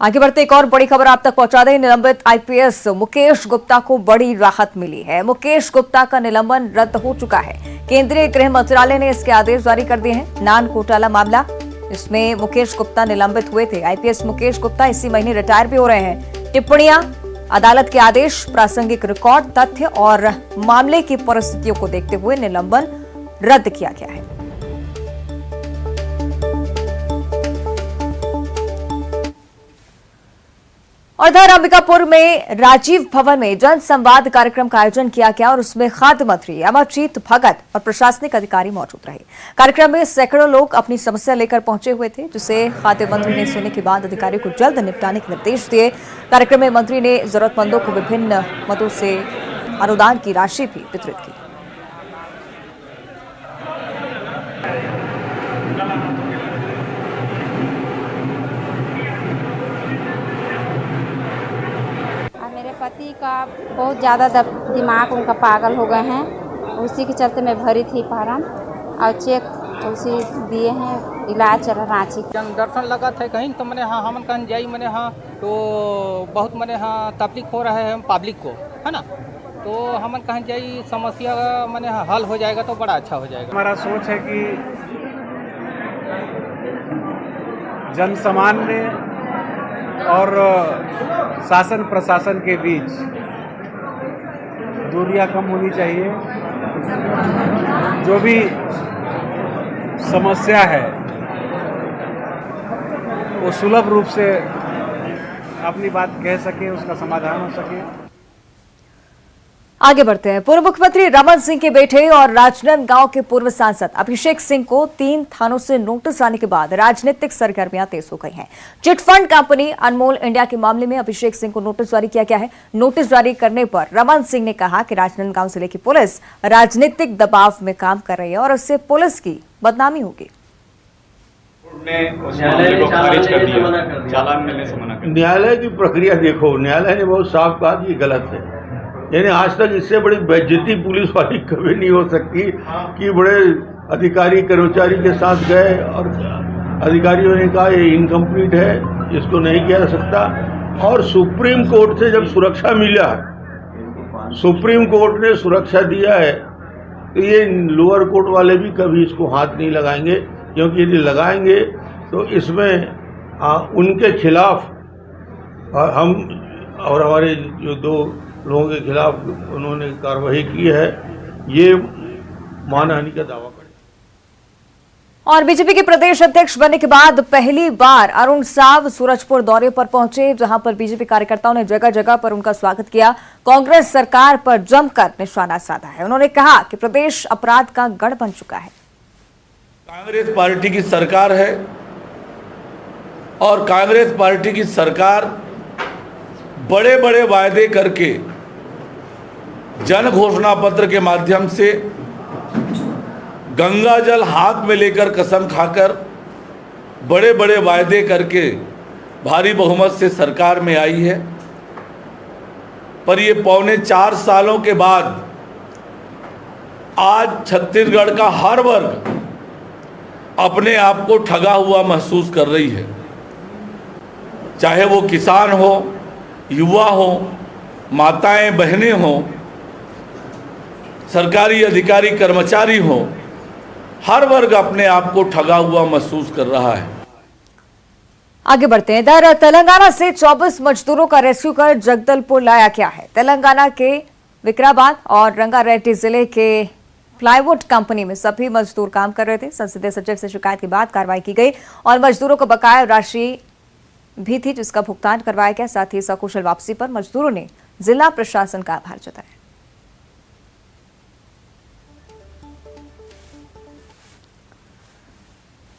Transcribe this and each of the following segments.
आगे बढ़ते एक और बड़ी खबर आप तक पहुंचा दें। निलंबित आईपीएस मुकेश गुप्ता को बड़ी राहत मिली है। मुकेश गुप्ता का निलंबन रद्द हो चुका है। केंद्रीय गृह मंत्रालय ने इसके आदेश जारी कर दिए हैं। नान घोटाला मामला, इसमें मुकेश गुप्ता निलंबित हुए थे। आईपीएस मुकेश गुप्ता इसी महीने रिटायर भी हो रहे हैं। टिप्पणियां, अदालत के आदेश, प्रासंगिक रिकॉर्ड, तथ्य और मामले की परिस्थितियों को देखते हुए निलंबन रद्द किया गया है। और इधर अंबिकापुर में राजीव भवन में जन संवाद कार्यक्रम का आयोजन किया गया और उसमें खाद्य मंत्री अमरजीत भगत और प्रशासनिक अधिकारी मौजूद रहे। कार्यक्रम में सैकड़ों लोग अपनी समस्या लेकर पहुंचे हुए थे, जिसे खाद्य मंत्री ने सुनने के बाद अधिकारियों को जल्द निपटाने के निर्देश दिए। कार्यक्रम में मंत्री ने जरूरतमंदों को विभिन्न मदों से अनुदान की राशि भी वितरित की। मेरे पति का बहुत ज़्यादा दिमाग उनका पागल हो गए हैं, उसी के चलते मैं भरी थी फार्म और चेक उसी दिए हैं। इलाज चल रहा रांची। जन दर्शन लगा था कहीं तो मैंने हाँ हमन कहीं जाई मैंने हाँ तो बहुत मैंने हाँ तकलीफ हो रहा है हम पब्लिक को, है ना, तो हमन कहीं जाई समस्या मैंने हाँ हल हो जाएगा तो बड़ा अच्छा हो जाएगा। हमारा सोच है कि जन सामान्य और शासन प्रशासन के बीच दूरियां कम होनी चाहिए। जो भी समस्या है वो सुलभ रूप से अपनी बात कह सके, उसका समाधान हो सके। आगे बढ़ते हैं। पूर्व मुख्यमंत्री रमन सिंह के बेटे और राजनांदगांव के पूर्व सांसद अभिषेक सिंह को 3 थानों से नोटिस आने के बाद राजनीतिक सरगर्मियां तेज हो गई हैं। चिटफंड कंपनी अनमोल इंडिया के मामले में अभिषेक सिंह को नोटिस जारी किया गया है। नोटिस जारी करने पर रमन सिंह ने कहा कि राजनांदगांव जिले की पुलिस राजनीतिक दबाव में काम कर रही है और इससे पुलिस की बदनामी होगी। न्यायालय की प्रक्रिया देखो, न्यायालय ने बहुत साफ कहा कि गलत है। यानी आज तक इससे बड़ी बेइज्जती पुलिस वाली कभी नहीं हो सकती कि बड़े अधिकारी कर्मचारी के साथ गए और अधिकारियों ने कहा ये इनकम्प्लीट है, इसको नहीं किया जा सकता। और सुप्रीम कोर्ट से जब सुरक्षा मिला, सुप्रीम कोर्ट ने सुरक्षा दिया है, तो ये लोअर कोर्ट वाले भी कभी इसको हाथ नहीं लगाएंगे, क्योंकि यदि लगाएंगे तो इसमें उनके खिलाफ हम और हमारे जो 2 लोगों के खिलाफ उन्होंने कार्रवाई की है, ये मानहानि का दावा करें। और बीजेपी के प्रदेश अध्यक्ष बनने के बाद पहली बार अरुण साव सूरजपुर दौरे पर पहुंचे, जहां पर बीजेपी कार्यकर्ताओं ने जगह जगह पर उनका स्वागत किया। कांग्रेस सरकार पर जमकर निशाना साधा है। उन्होंने कहा कि प्रदेश अपराध का गढ़ बन चुका है। कांग्रेस पार्टी की सरकार है और कांग्रेस पार्टी की सरकार बड़े बड़े वायदे करके जन घोषणा पत्र के माध्यम से गंगा जल हाथ में लेकर कसम खाकर बड़े बड़े वायदे करके भारी बहुमत से सरकार में आई है। पर ये 4.25 सालों के बाद आज छत्तीसगढ़ का हर वर्ग अपने आप को ठगा हुआ महसूस कर रही है, चाहे वो किसान हो, युवा हो, माताएं बहनें हो, सरकारी अधिकारी कर्मचारी हो, हर वर्ग अपने आप को ठगा हुआ महसूस कर रहा है। आगे बढ़ते हैं। इधर तेलंगाना से 24 मजदूरों का रेस्क्यू कर जगदलपुर लाया गया है। तेलंगाना के विकाराबाद और रंगारेड्डी जिले के प्लाईवुड कंपनी में सभी मजदूर काम कर रहे थे। संसदीय सचिव से शिकायत के बाद कार्रवाई की गई और मजदूरों को बकाया राशि भी थी, जिसका भुगतान करवाया गया। साथ ही सकुशल वापसी पर मजदूरों ने जिला प्रशासन का आभार जताया।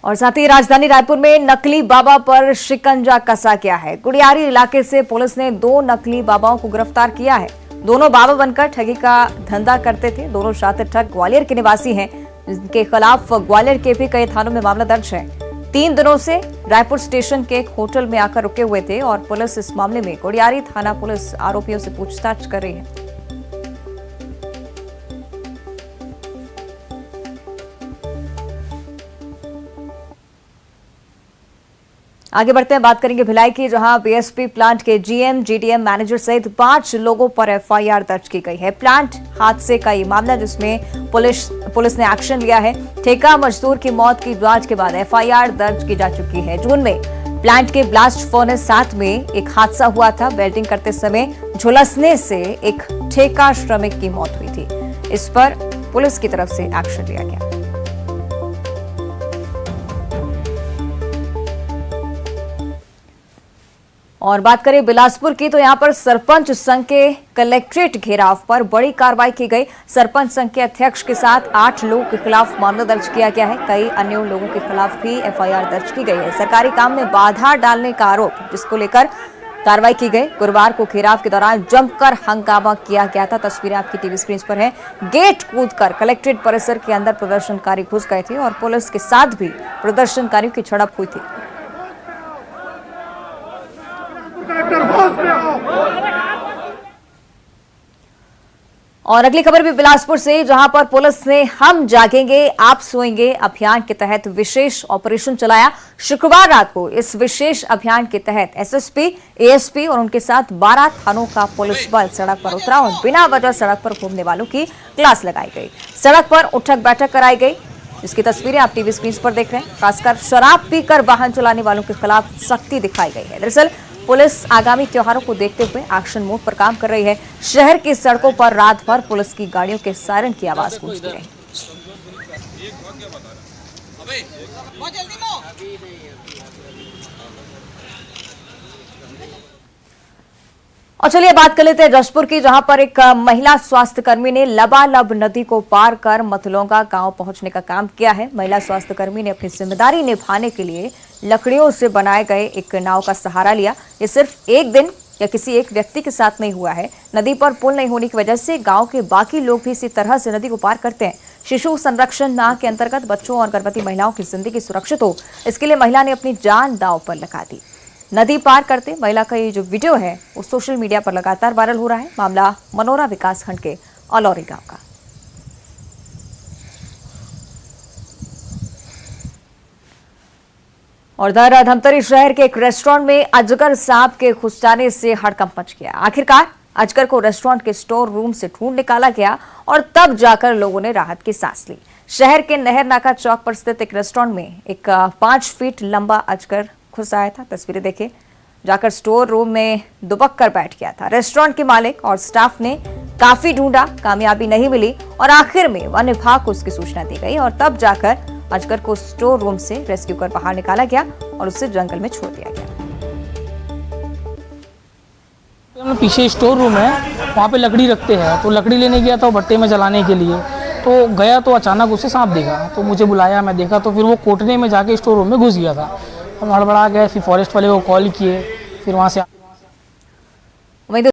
और साथ ही राजधानी रायपुर में नकली बाबा पर शिकंजा कसा गया है। गुड़ियारी इलाके से पुलिस ने 2 नकली बाबाओं को गिरफ्तार किया है। दोनों बाबा बनकर ठगी का धंधा करते थे। दोनों शातिर ठग ग्वालियर के निवासी हैं, जिनके खिलाफ ग्वालियर के भी कई थानों में मामला दर्ज है। 3 दिनों से रायपुर स्टेशन के एक होटल में आकर रुके हुए थे और पुलिस इस मामले में गुड़ियारी थाना पुलिस आरोपियों से पूछताछ कर रही है। आगे बढ़ते हैं, बात करेंगे भिलाई की, जहां बीएसपी प्लांट के जीएम, जीडीएम मैनेजर सहित 5 लोगों पर एफआईआर दर्ज की गई है। प्लांट हादसे का ये मामला जिसमें पुलिस ने एक्शन लिया है। ठेका मजदूर की मौत की जांच के बाद एफआईआर दर्ज की जा चुकी है। जून में प्लांट के ब्लास्ट फर्नेस 7 में एक हादसा हुआ था। वेल्डिंग करते समय झुलसने से एक ठेका श्रमिक की मौत हुई थी। इस पर पुलिस की तरफ से एक्शन लिया गया। और बात करें बिलासपुर की, तो यहां पर सरपंच संघ के कलेक्ट्रेट घेराव पर बड़ी कार्रवाई की गई। सरपंच संघ के अध्यक्ष के साथ 8 लोगों के खिलाफ मामला दर्ज किया गया है। कई अन्य लोगों के खिलाफ भी एफआईआर दर्ज की गई है। सरकारी काम में बाधा डालने का आरोप, जिसको लेकर कार्रवाई की गई। गुरुवार को घेराव के दौरान जमकर हंगामा किया गया था। तस्वीरें आपकी टीवी स्क्रीन पर हैं। गेट कूदकर कलेक्ट्रेट परिसर के अंदर प्रदर्शनकारी घुस गए थे और पुलिस के साथ भी प्रदर्शनकारियों की झड़प हुई थी। और अगली खबर भी बिलासपुर से, जहां पर पुलिस ने हम जागेंगे आप सोएंगे अभियान के तहत विशेष ऑपरेशन चलाया। शुक्रवार रात को इस विशेष अभियान के तहत एसएसपी, एएसपी और उनके साथ 12 थानों का पुलिस बल सड़क पर उतरा और बिना वजह सड़क पर घूमने वालों की क्लास लगाई गई। सड़क पर उठक बैठक कराई गई, जिसकी तस्वीरें आप टीवी स्क्रीन पर देख रहे हैं। खासकर शराब पीकर वाहन चलाने वालों के खिलाफ सख्ती दिखाई गई है। दरअसल पुलिस आगामी त्योहारों को देखते हुए एक्शन मोड पर काम कर रही है। शहर की सड़कों पर रात भर पुलिस की गाड़ियों के सायरन की आवाज गूंजती रही। और चलिए बात कर लेते हैं जशपुर की, जहां पर एक महिला स्वास्थ्यकर्मी ने लबालब नदी को पार कर मतलोंगा गांव पहुंचने का काम किया है। महिला स्वास्थ्यकर्मी ने अपनी जिम्मेदारी निभाने के लिए लकड़ियों से बनाए गए एक नाव का सहारा लिया। ये सिर्फ एक दिन या किसी एक व्यक्ति के साथ नहीं हुआ है। नदी पर पुल नहीं होने की वजह से गांव के बाकी लोग भी इसी तरह से नदी को पार करते हैं। शिशु संरक्षण माह के अंतर्गत बच्चों और गर्भवती महिलाओं की जिंदगी सुरक्षित हो, इसके लिए महिला ने अपनी जान दांव पर लगा दी। नदी पार करते महिला का ये जो वीडियो है वो सोशल मीडिया पर लगातार वायरल हो रहा है। मामला मनोरा विकासखंड के अलौरी गांव का। और इधर धमतरी शहर के एक रेस्टोरेंट में अजगर सांप के घुस-जाने से हड़कंप मच गया। आखिरकार अजगर को रेस्टोरेंट के स्टोर रूम से ढूंढ निकाला गया और तब जाकर लोगों ने राहत की सांस ली। शहर के नहर नाका चौक पर स्थित एक रेस्टोरेंट में एक 5 फीट लंबा अजगर घुस आया था। तस्वीरें देखें, जाकर स्टोर रूम में दुबक कर बैठ गया था। रेस्टोरेंट के मालिक और स्टाफ ने काफी ढूंढा, कामयाबी नहीं मिली और आखिर में वन विभाग को उसकी सूचना दी गई और तब जाकर अजगर को स्टोर रूम से रेस्क्यू कर बाहर निकाला गया और उसे जंगल में छोड़ दिया गया। पीछे स्टोर रूम है, वहाँ पे लकड़ी रखते हैं, तो लकड़ी लेने गया था भट्टे में जलाने के लिए। तो गया तो अचानक उसे सांप देखा, तो मुझे बुलाया, मैं देखा तो फिर वो कोटने में जाके स्टोर रूम में घुस गया था। हम हड़बड़ा गए, फिर फॉरेस्ट वाले को कॉल किए, फिर वहाँ से